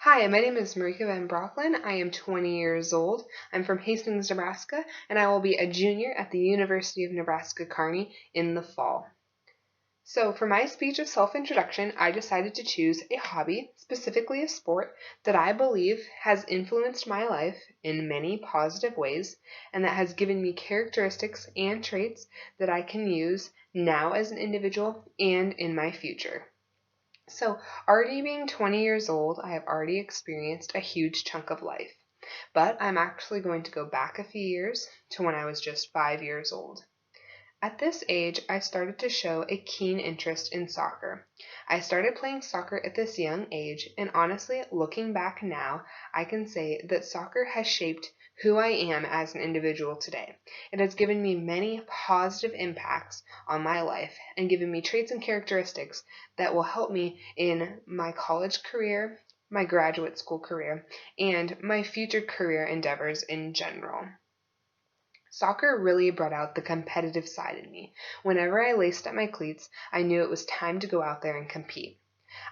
Hi, my name is Marika Van Brocklin. I am 20 years old. I'm from Hastings, Nebraska, and I will be a junior at the University of Nebraska-Kearney in the fall. So, for my speech of self-introduction, I decided to choose a hobby, specifically a sport, that I believe has influenced my life in many positive ways and that has given me characteristics and traits that I can use now as an individual and in my future. So, already being 20 years old, I have already experienced a huge chunk of life. But I'm actually going to go back a few years to when I was just 5 years old. At this age, I started to show a keen interest in soccer. I started playing soccer at this young age, and honestly, looking back now, I can say that soccer has shaped who I am as an individual today. It has given me many positive impacts on my life and given me traits and characteristics that will help me in my college career, my graduate school career, and my future career endeavors in general. Soccer really brought out the competitive side in me. Whenever I laced up my cleats, I knew it was time to go out there and compete.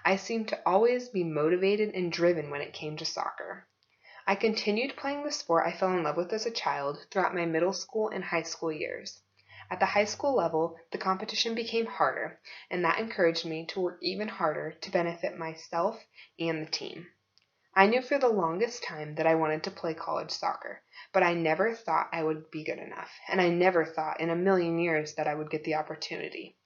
I seemed to always be motivated and driven when it came to soccer. I continued playing the sport I fell in love with as a child throughout my middle school and high school years. At the high school level, the competition became harder, and that encouraged me to work even harder to benefit myself and the team. I knew for the longest time that I wanted to play college soccer, but I never thought I would be good enough, and I never thought in a million years that I would get the opportunity.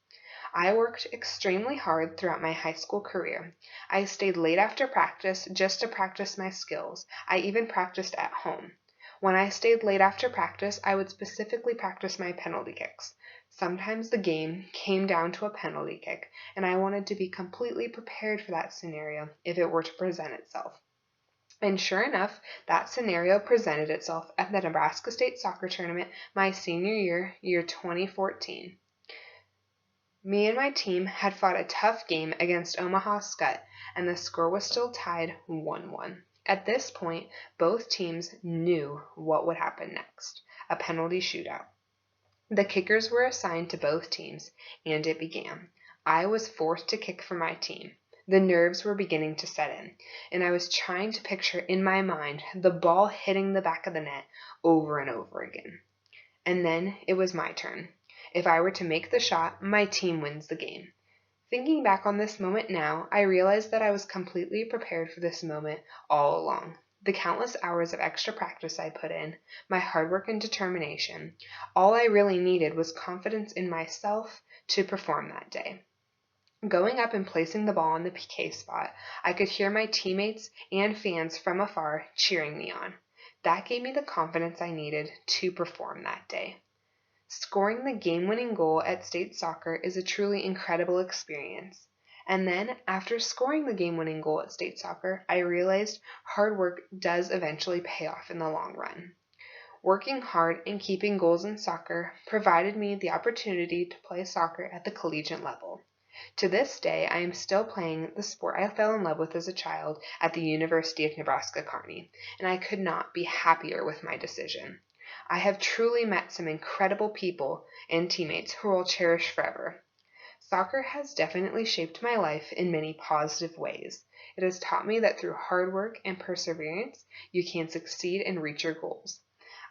I worked extremely hard throughout my high school career. I stayed late after practice just to practice my skills. I even practiced at home. When I stayed late after practice, I would specifically practice my penalty kicks. Sometimes the game came down to a penalty kick, and I wanted to be completely prepared for that scenario if it were to present itself. And sure enough, that scenario presented itself at the Nebraska State Soccer Tournament my senior year, year 2014. Me and my team had fought a tough game against Omaha Skutt, and the score was still tied 1-1. At this point, both teams knew what would happen next, a penalty shootout. The kickers were assigned to both teams, and it began. I was forced to kick for my team. The nerves were beginning to set in, and I was trying to picture in my mind the ball hitting the back of the net over and over again. And then it was my turn. If I were to make the shot, my team wins the game. Thinking back on this moment now, I realize that I was completely prepared for this moment all along. The countless hours of extra practice I put in, my hard work and determination, all I really needed was confidence in myself to perform that day. Going up and placing the ball in the PK spot, I could hear my teammates and fans from afar cheering me on. That gave me the confidence I needed to perform that day. Scoring the game-winning goal at state soccer is a truly incredible experience. And then, after scoring the game-winning goal at state soccer, I realized hard work does eventually pay off in the long run. Working hard and keeping goals in soccer provided me the opportunity to play soccer at the collegiate level. To this day, I am still playing the sport I fell in love with as a child at the University of Nebraska-Kearney, and I could not be happier with my decision. I have truly met some incredible people and teammates who I'll cherish forever. Soccer has definitely shaped my life in many positive ways. It has taught me that through hard work and perseverance, you can succeed and reach your goals.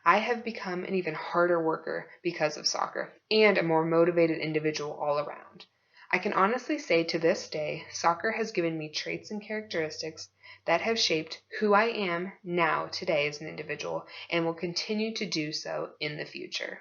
I have become an even harder worker because of soccer and a more motivated individual all around. I can honestly say to this day, soccer has given me traits and characteristics that have shaped who I am now today as an individual and will continue to do so in the future.